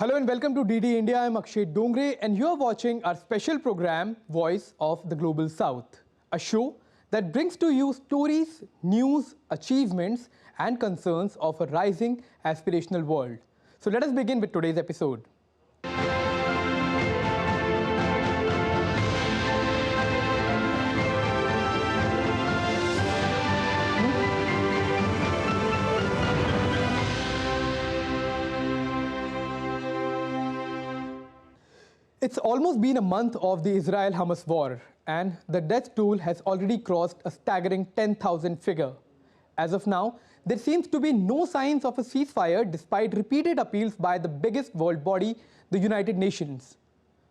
Hello and welcome to DD India. I'm Akshay Dongre and you're watching our special program, Voice of the Global South, a show that brings to you stories, news, achievements and concerns of a rising aspirational world. So let us begin with today's episode. It's almost been a month of the Israel-Hamas war, and the death toll has already crossed a staggering 10,000 figure. As of now, there seems to be no signs of a ceasefire despite repeated appeals by the biggest world body, the United Nations.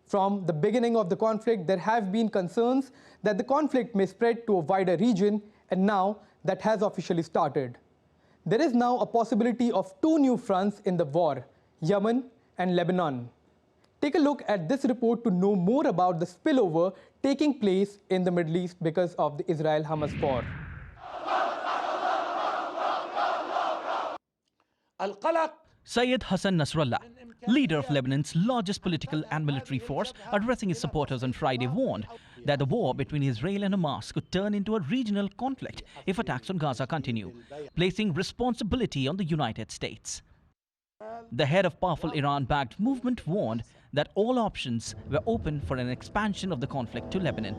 From the beginning of the conflict, there have been concerns that the conflict may spread to a wider region, and now that has officially started. There is now a possibility of two new fronts in the war, Yemen and Lebanon. Take a look at this report to know more about the spillover taking place in the Middle East because of the Israel-Hamas war. Syed Hassan Nasrallah, leader of Lebanon's largest political and military force, addressing his supporters on Friday, warned that the war between Israel and Hamas could turn into a regional conflict if attacks on Gaza continue, placing responsibility on the United States. The head of powerful Iran-backed movement warned that all options were open for an expansion of the conflict to Lebanon.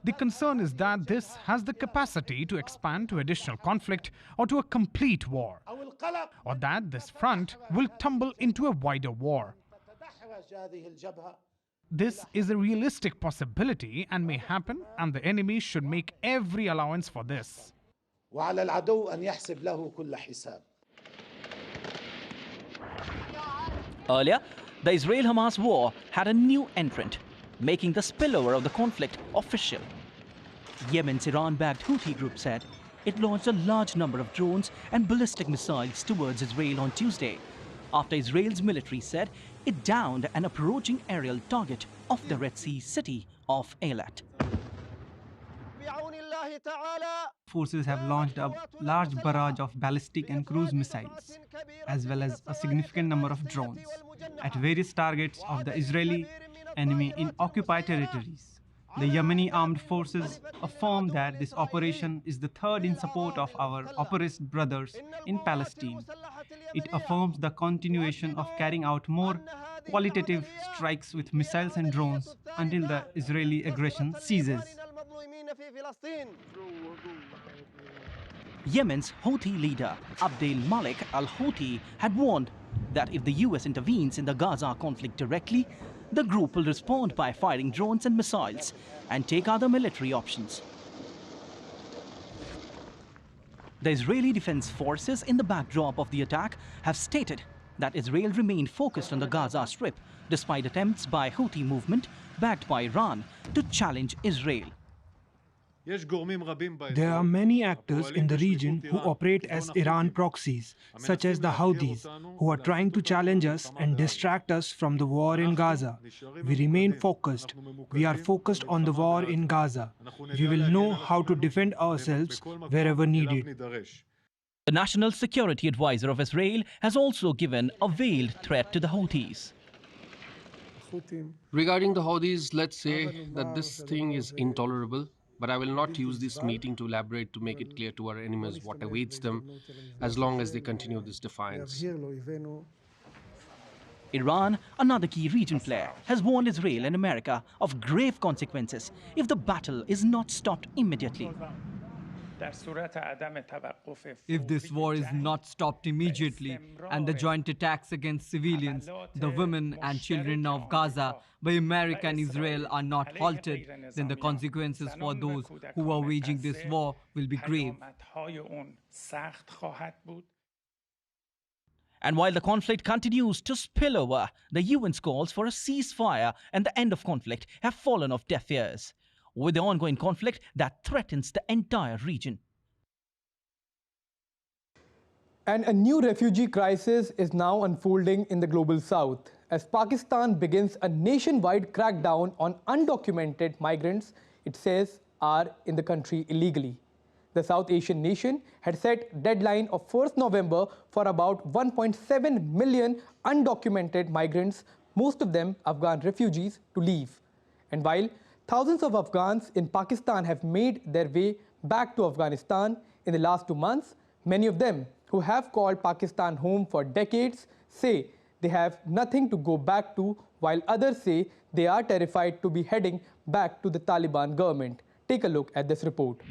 The concern is that this has the capacity to expand to additional conflict or to a complete war, or that this front will tumble into a wider war. This is a realistic possibility and may happen, and the enemy should make every allowance for this. Earlier, the Israel-Hamas war had a new entrant, making the spillover of the conflict official. Yemen's Iran-backed Houthi group said it launched a large number of drones and ballistic missiles towards Israel on Tuesday, after Israel's military said it downed an approaching aerial target of the Red Sea city of Eilat. Forces have launched a large barrage of ballistic and cruise missiles, as well as a significant number of drones, at various targets of the Israeli enemy in occupied territories. The Yemeni armed forces affirm that this operation is the third in support of our oppressed brothers in Palestine. It affirms the continuation of carrying out more qualitative strikes with missiles and drones until the Israeli aggression ceases. Yemen's Houthi leader Abdel Malik al-Houthi had warned that if the US intervenes in the Gaza conflict directly, the group will respond by firing drones and missiles and take other military options. The Israeli Defense Forces, in the backdrop of the attack, have stated that Israel remained focused on the Gaza Strip despite attempts by Houthi movement backed by Iran to challenge Israel. There are many actors in the region who operate as Iran proxies, such as the Houthis, who are trying to challenge us and distract us from the war in Gaza. We remain focused. We are focused on the war in Gaza. We will know how to defend ourselves wherever needed. The National Security Advisor of Israel has also given a veiled threat to the Houthis. Regarding the Houthis, let's say that this thing is intolerable. But I will not use this meeting to elaborate to make it clear to our enemies what awaits them as long as they continue this defiance. Iran, another key region player, has warned Israel and America of grave consequences if the battle is not stopped immediately. If this war is not stopped immediately and the joint attacks against civilians, the women and children of Gaza by America and Israel are not halted, then the consequences for those who are waging this war will be grave. And while the conflict continues to spill over, the UN's calls for a ceasefire and the end of conflict have fallen off deaf ears, with the ongoing conflict that threatens the entire region. And a new refugee crisis is now unfolding in the global south as Pakistan begins a nationwide crackdown on undocumented migrants it says are in the country illegally. The South Asian nation had set deadline of 1st November for about 1.7 million undocumented migrants, most of them Afghan refugees, to leave. And while thousands of Afghans in Pakistan have made their way back to Afghanistan in the last 2 months, many of them who have called Pakistan home for decades say they have nothing to go back to, while others say they are terrified to be heading back to the Taliban government. Take a look at this report.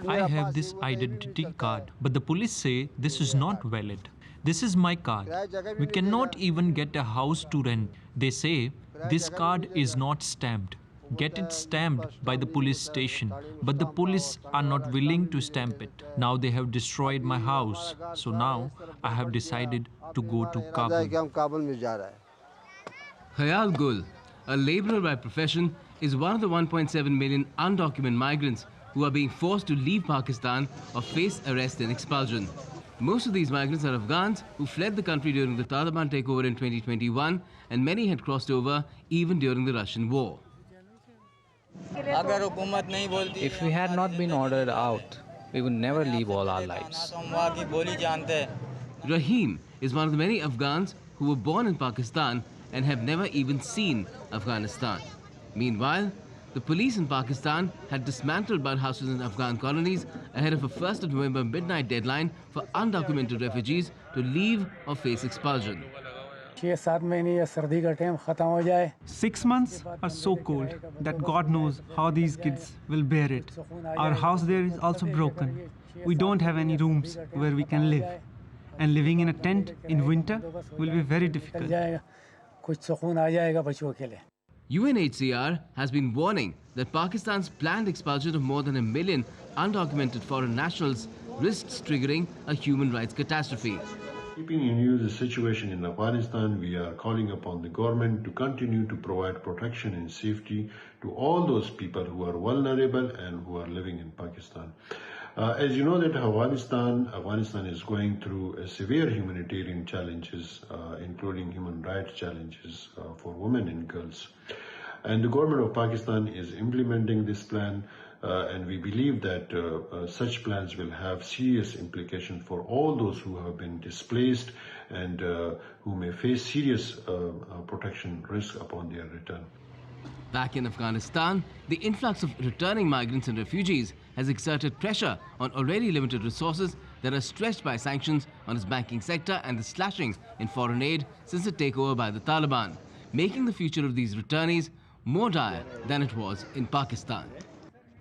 I have this identity card, but the police say this is not valid. This is my card. We cannot even get a house to rent. They say this card is not stamped. Get it stamped by the police station, but the police are not willing to stamp it. Now they have destroyed my house, so now I have decided to go to Kabul. Khayal Gul, a laborer by profession, is one of the 1.7 million undocumented migrants who are being forced to leave Pakistan or face arrest and expulsion. Most of these migrants are Afghans who fled the country during the Taliban takeover in 2021, and many had crossed over even during the Russian war. If we had not been ordered out, we would never leave all our lives. Rahim is one of the many Afghans who were born in Pakistan and have never even seen Afghanistan. Meanwhile, the police in Pakistan had dismantled bud houses in Afghan colonies ahead of a 1st of November midnight deadline for undocumented refugees to leave or face expulsion. 6 months are so cold that God knows how these kids will bear it. Our house there is also broken. We don't have any rooms where we can live. And living in a tent in winter will be very difficult. UNHCR has been warning that Pakistan's planned expulsion of more than 1 million undocumented foreign nationals risks triggering a human rights catastrophe. Keeping in view the situation in Afghanistan, we are calling upon the government to continue to provide protection and safety to all those people who are vulnerable and who are living in Pakistan. As you know that Afghanistan is going through a severe humanitarian challenges, including human rights challenges for women and girls. And the government of Pakistan is implementing this plan, and we believe that such plans will have serious implications for all those who have been displaced and who may face serious protection risk upon their return. Back in Afghanistan, the influx of returning migrants and refugees has exerted pressure on already limited resources that are stretched by sanctions on its banking sector and the slashing in foreign aid since the takeover by the Taliban, making the future of these returnees more dire than it was in Pakistan.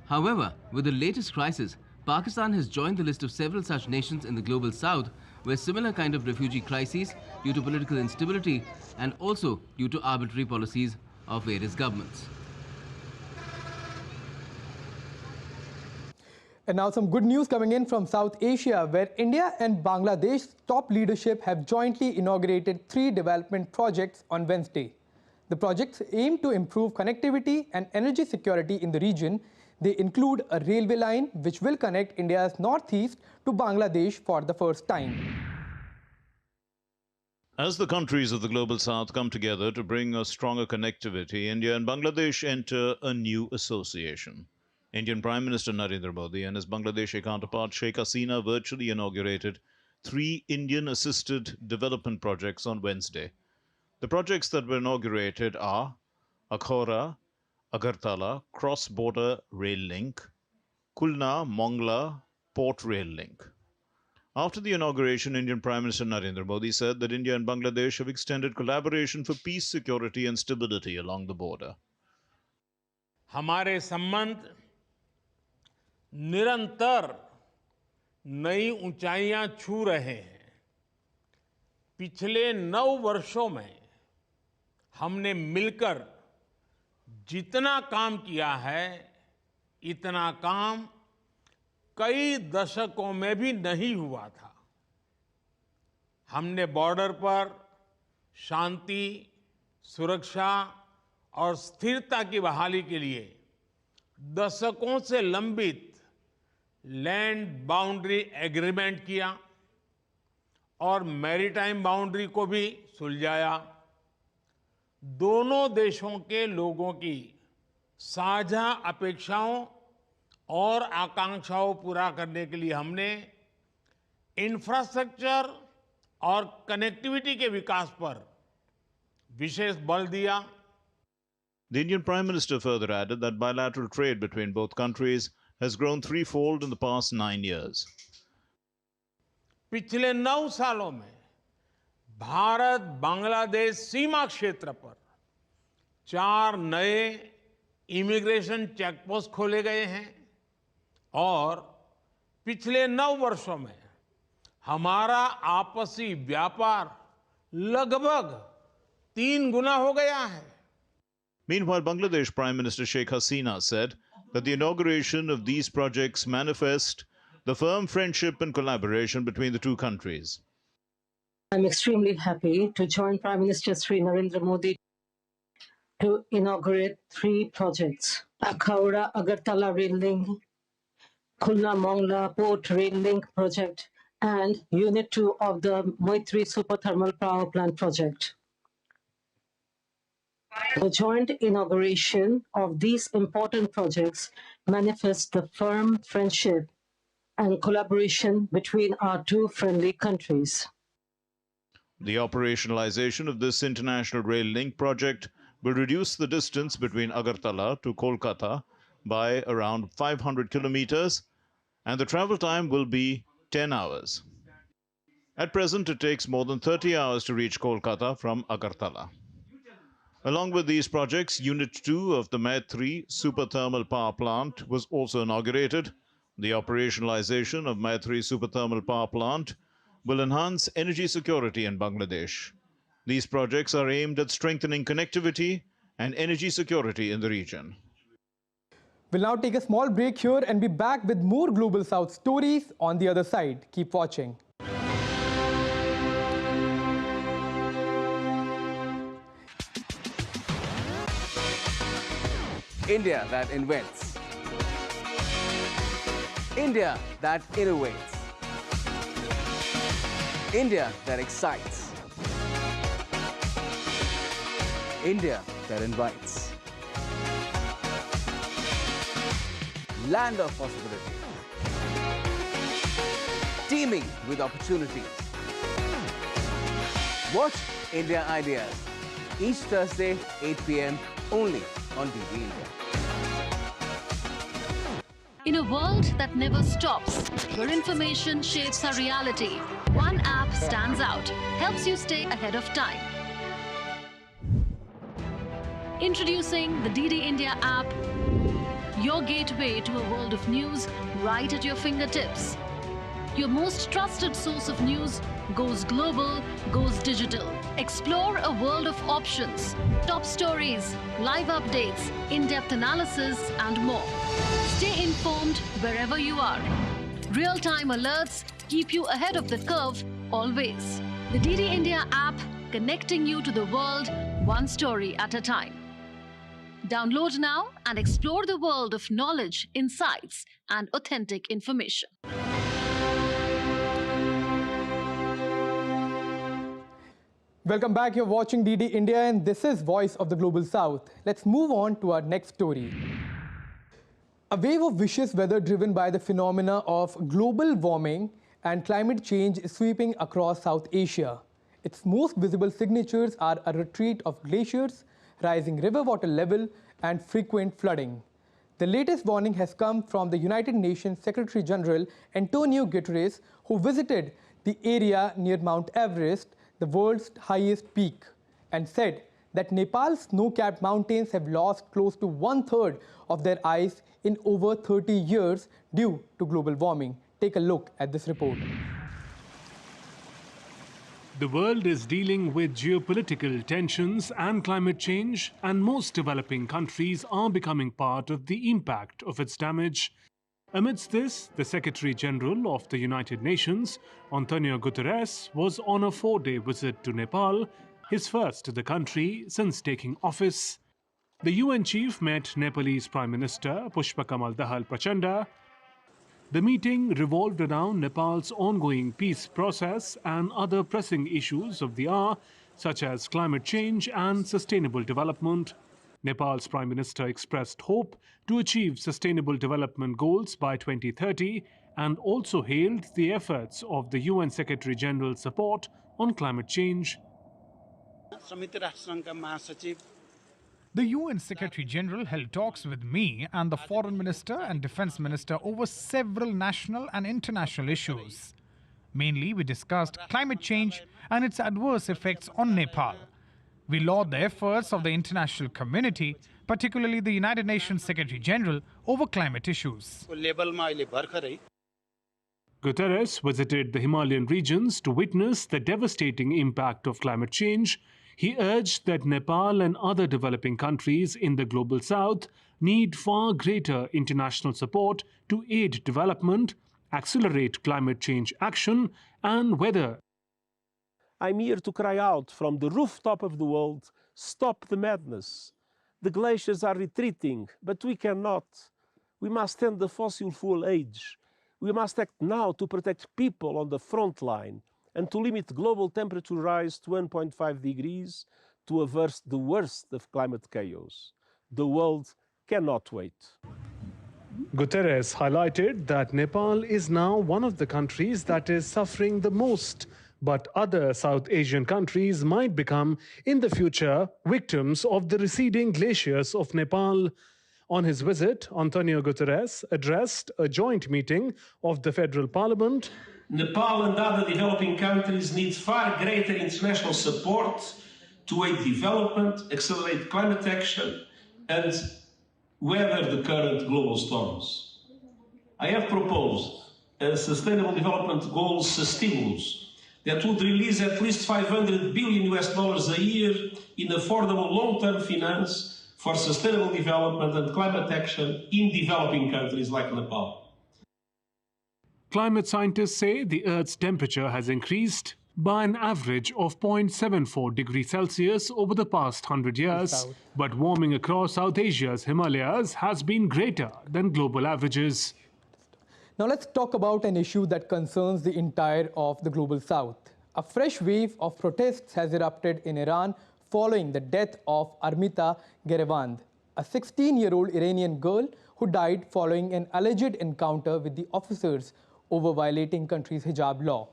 However, with the latest crisis, Pakistan has joined the list of several such nations in the global south where similar kind of refugee crises due to political instability and also due to arbitrary policies of various governments. And now some good news coming in from South Asia, where India and Bangladesh's top leadership have jointly inaugurated 3 development projects on Wednesday. The projects aim to improve connectivity and energy security in the region. They include a railway line which will connect India's northeast to Bangladesh for the first time. As the countries of the global south come together to bring a stronger connectivity, India and Bangladesh enter a new association. Indian Prime Minister Narendra Modi and his Bangladeshi counterpart Sheikh Hasina virtually inaugurated 3 Indian-assisted development projects on Wednesday. The projects that were inaugurated are Akhora, Agartala cross-border rail link, Kulna Mongla port rail link. After the inauguration, Indian Prime Minister Narendra Modi said that India and Bangladesh have extended collaboration for peace, security and stability along the border. हमारे संबंध निरंतर नई ऊंचाइयां छू रहे हैं। पिछले 9 वर्षों में हमने मिलकर जितना काम किया है, इतना काम कई दशकों में भी नहीं हुआ था। हमने बॉर्डर पर शांति, सुरक्षा और स्थिरता की बहाली के लिए दशकों से लंबित लैंड बाउंड्री एग्रीमेंट किया और मैरीटाइम बाउंड्री को भी सुलझाया। दोनों देशों के लोगों की साझा अपेक्षाओं और आकांक्षाओं पूरा करने के लिए हमने इंफ्रास्ट्रक्चर और कनेक्टिविटी के विकास पर विशेष बल दिया. The Indian Prime Minister further added that bilateral trade between both countries has grown threefold in the past 9 years. पिछले 9 सालों में भारत बांग्लादेश सीमा क्षेत्र पर 4 नए इमिग्रेशन चेकपोस्ट खोले गए हैं और पिछले 9 वर्षों में हमारा आपसी व्यापार लगभग 3 गुना हो गया है. Meanwhile, Bangladesh Prime Minister Sheikh Hasina said that the inauguration of these projects manifest the firm friendship and collaboration between the two countries. I'm extremely happy to join Prime Minister Sri Narendra Modi to inaugurate 3 projects: Akhaura Agartala Rail Link, Khulna Mongla Port Rail Link project, and Unit 2 of the Moitri Super Thermal Power Plant project. The joint inauguration of these important projects manifests the firm friendship and collaboration between our two friendly countries. The operationalization of this international rail link project will reduce the distance between Agartala to Kolkata by around 500 kilometers, and the travel time will be 10 hours. At present, it takes more than 30 hours to reach Kolkata from Agartala. Along with these projects, Unit 2 of the Maitri Super Thermal Power Plant was also inaugurated. The operationalization of Maitri Super Thermal Power Plant will enhance energy security in Bangladesh. These projects are aimed at strengthening connectivity and energy security in the region. We'll now take a small break here and be back with more Global South stories on the other side. Keep watching. India that invents. India that innovates. India that excites. India that invites. Land of possibility. Teeming with opportunities. Watch India Ideas each Thursday, 8 p.m. only on DD India. In a world that never stops, where information shapes our reality, one app stands out, helps you stay ahead of time. Introducing the DD India app, your gateway to a world of news right at your fingertips. Your most trusted source of news goes global, goes digital. Explore a world of options, top stories, live updates, in-depth analysis, and more. Stay informed wherever you are. Real-time alerts keep you ahead of the curve always. The DD India app, connecting you to the world, one story at a time. Download now and explore the world of knowledge, insights, and authentic information. Welcome back. You're watching DD India, and this is Voice of the Global South. Let's move on to our next story. A wave of vicious weather driven by the phenomena of global warming and climate change is sweeping across South Asia. Its most visible signatures are a retreat of glaciers, rising river water level, and frequent flooding. The latest warning has come from the United Nations Secretary General Antonio Guterres, who visited the area near Mount Everest, the world's highest peak, and said that Nepal's snow-capped mountains have lost close to 1/3 of their ice in over 30 years due to global warming. Take a look at this report. The world is dealing with geopolitical tensions and climate change, and most developing countries are becoming part of the impact of its damage. Amidst this, the Secretary General of the United Nations, Antonio Guterres, was on a 4-day visit to Nepal, his first to the country since taking office. The UN chief met Nepalese Prime Minister Pushpakamal Dahal Prachanda. The meeting revolved around Nepal's ongoing peace process and other pressing issues of the hour, such as climate change and sustainable development. Nepal's Prime Minister expressed hope to achieve sustainable development goals by 2030 and also hailed the efforts of the UN Secretary General's support on climate change. The UN Secretary General held talks with me and the Foreign Minister and Defense Minister over several national and international issues. Mainly, we discussed climate change and its adverse effects on Nepal. We laud the efforts of the international community, particularly the United Nations Secretary General, over climate issues. Guterres visited the Himalayan regions to witness the devastating impact of climate change. He urged that Nepal and other developing countries in the global south need far greater international support to aid development, accelerate climate change action, and weather. I'm here to cry out from the rooftop of the world, stop the madness. The glaciers are retreating, but we cannot. We must end the fossil fuel age. We must act now to protect people on the front line and to limit global temperature rise to 1.5 degrees to avert the worst of climate chaos. The world cannot wait. Guterres highlighted that Nepal is now one of the countries that is suffering the most, but other South Asian countries might become, in the future, victims of the receding glaciers of Nepal. On his visit, Antonio Guterres addressed a joint meeting of the Federal Parliament. Nepal and other developing countries need far greater international support to aid development, accelerate climate action, and weather the current global storms. I have proposed a Sustainable Development Goals stimulus that would release at least $500 billion a year in affordable long-term finance for sustainable development and climate action in developing countries like Nepal. Climate scientists say the Earth's temperature has increased by an average of 0.74 degrees Celsius over the past 100 years, but warming across South Asia's Himalayas has been greater than global averages. Now let's talk about an issue that concerns the entire of the global south. A fresh wave of protests has erupted in Iran following the death of Armita Gerevand, a 16-year-old Iranian girl who died following an alleged encounter with the officers over violating country's hijab law.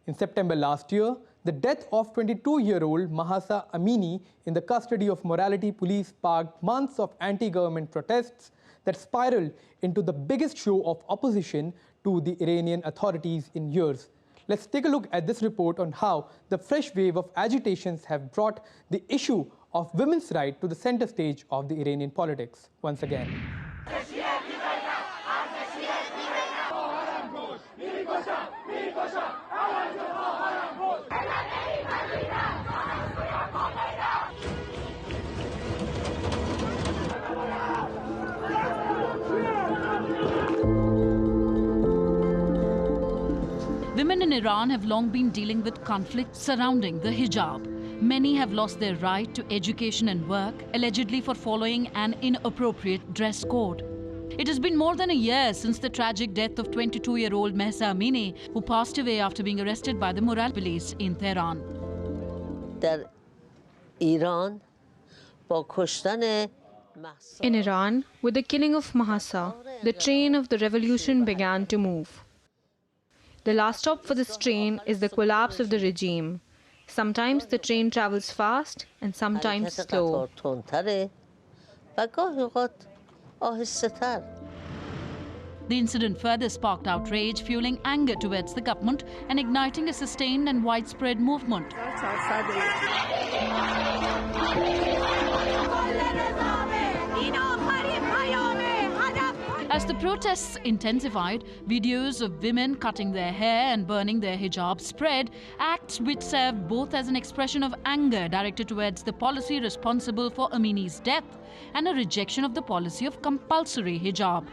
In September last year, the death of 22-year-old Mahsa Amini in the custody of morality police sparked months of anti-government protests that spiraled into the biggest show of opposition to the Iranian authorities in years. Let's take a look at this report on how the fresh wave of agitations have brought the issue of women's rights to the center stage of the Iranian politics once again. Women in Iran have long been dealing with conflicts surrounding the hijab. Many have lost their right to education and work, allegedly for following an inappropriate dress code. It has been more than a year since the tragic death of 22-year-old Mahsa Amini, who passed away after being arrested by the morality police in Tehran. In Iran, with the killing of Mahsa, the train of the revolution began to move. The last stop for this train is the collapse of the regime. Sometimes the train travels fast and sometimes slow. The incident further sparked outrage, fueling anger towards the government and igniting a sustained and widespread movement. As the protests intensified, videos of women cutting their hair and burning their hijab spread, acts which served both as an expression of anger directed towards the policy responsible for Amini's death and a rejection of the policy of compulsory hijab.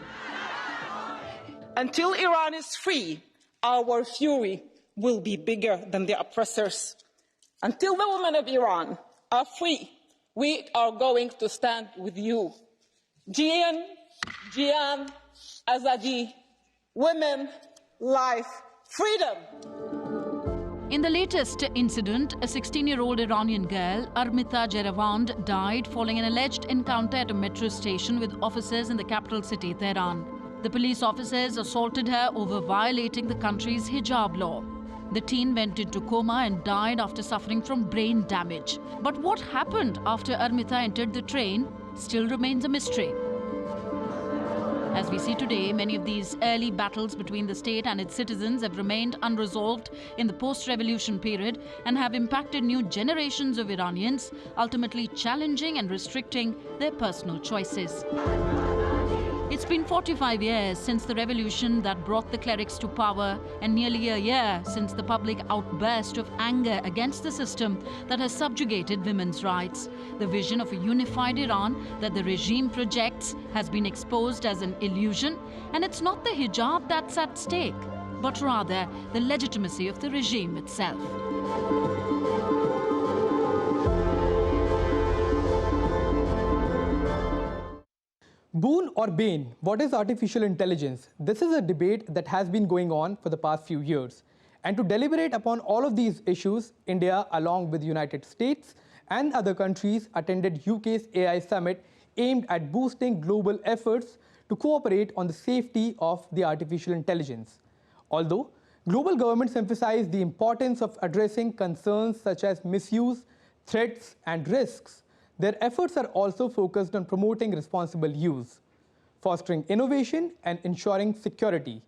Until Iran is free, our fury will be bigger than the oppressors. Until the women of Iran are free, we are going to stand with you. Jian, Azadi, women, life, freedom. In the latest incident, a 16-year-old Iranian girl, Armita Jeravand, died following an alleged encounter at a metro station with officers in the capital city, Tehran. The police officers assaulted her over violating the country's hijab law. The teen went into coma and died after suffering from brain damage. But what happened after Armita entered the train still remains a mystery. As we see today, many of these early battles between the state and its citizens have remained unresolved in the post-revolution period and have impacted new generations of Iranians, ultimately challenging and restricting their personal choices. It's been 45 years since the revolution that brought the clerics to power, and nearly a year since the public outburst of anger against the system that has subjugated women's rights. The vision of a unified Iran that the regime projects has been exposed as an illusion, and it's not the hijab that's at stake, but rather the legitimacy of the regime itself. Boon or bane, what is artificial intelligence? This is a debate that has been going on for the past few years. And to deliberate upon all of these issues, India, along with the United States and other countries, attended UK's AI summit aimed at boosting global efforts to cooperate on the safety of the artificial intelligence. Although global governments emphasize the importance of addressing concerns such as misuse, threats, and risks, their efforts are also focused on promoting responsible use, fostering innovation, and ensuring security.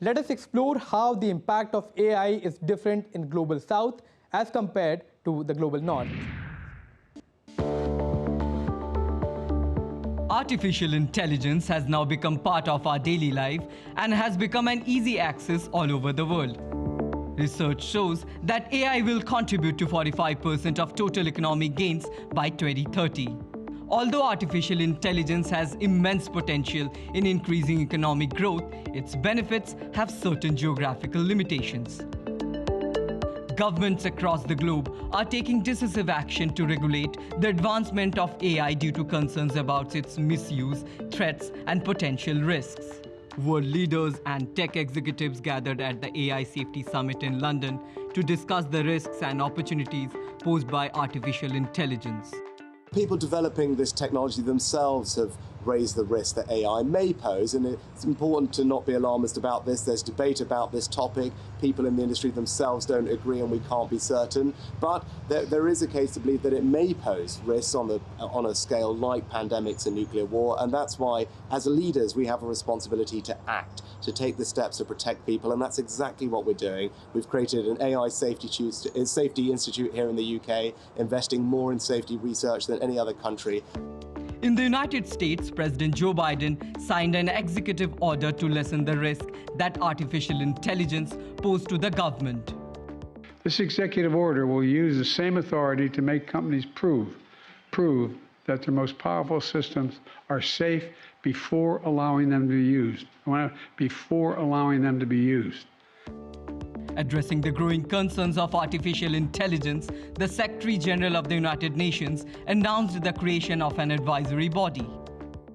Let us explore how the impact of AI is different in Global South as compared to the Global North. Artificial intelligence has now become part of our daily life and has become an easy access all over the world. Research shows that AI will contribute to 45% of total economic gains by 2030. Although artificial intelligence has immense potential in increasing economic growth, its benefits have certain geographical limitations. Governments across the globe are taking decisive action to regulate the advancement of AI due to concerns about its misuse, threats, and potential risks. World leaders and tech executives gathered at the AI Safety Summit in London to discuss the risks and opportunities posed by artificial intelligence. People developing this technology themselves have raised the risk that AI may pose, and it's important to not be alarmist about this. There's debate about this topic. People in the industry themselves don't agree, and we can't be certain. But there is a case to believe that it may pose risks on a scale like pandemics and nuclear war, and that's why, as leaders, we have a responsibility to act, to take the steps to protect people, and that's exactly what we're doing. We've created an AI safety institute here in the UK, investing more in safety research than any other country. In the United States, President Joe Biden signed an executive order to lessen the risk that artificial intelligence poses to the government. This executive order will use the same authority to make companies prove that their most powerful systems are safe before allowing them to be used. Addressing the growing concerns of artificial intelligence, the Secretary General of the United Nations announced the creation of an advisory body.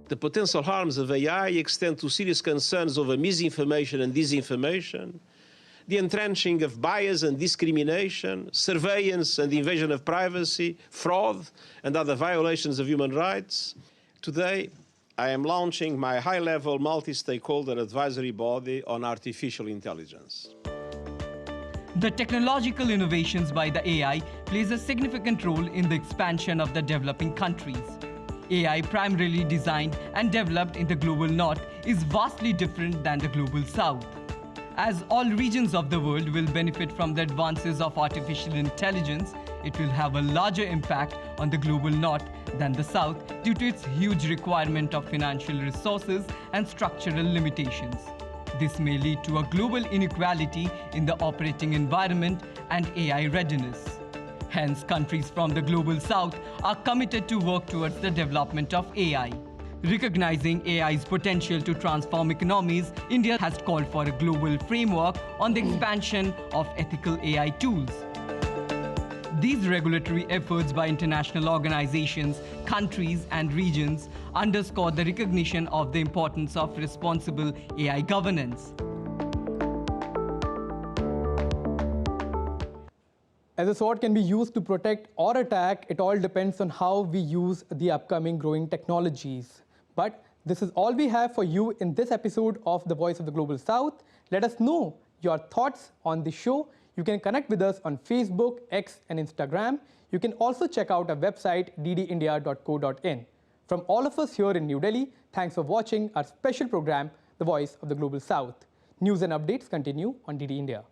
The potential harms of AI extend to serious concerns over misinformation and disinformation, the entrenching of bias and discrimination, surveillance and invasion of privacy, fraud and other violations of human rights. Today, I am launching my high-level multi-stakeholder advisory body on artificial intelligence. The technological innovations by the AI plays a significant role in the expansion of the developing countries. AI, primarily designed and developed in the Global North, is vastly different than the Global South. As all regions of the world will benefit from the advances of artificial intelligence, it will have a larger impact on the Global North than the South due to its huge requirement of financial resources and structural limitations. This may lead to a global inequality in the operating environment and AI readiness. Hence, countries from the Global South are committed to work towards the development of AI. Recognizing AI's potential to transform economies, India has called for a global framework on the expansion of ethical AI tools. These regulatory efforts by international organizations, countries, and regions underscore the recognition of the importance of responsible AI governance. As a sword can be used to protect or attack, it all depends on how we use the upcoming growing technologies. But this is all we have for you in this episode of The Voice of the Global South. Let us know your thoughts on the show. You can connect with us on Facebook, X, and Instagram. You can also check out our website, ddindia.co.in. From all of us here in New Delhi, thanks for watching our special program, The Voice of the Global South. News and updates continue on DD India.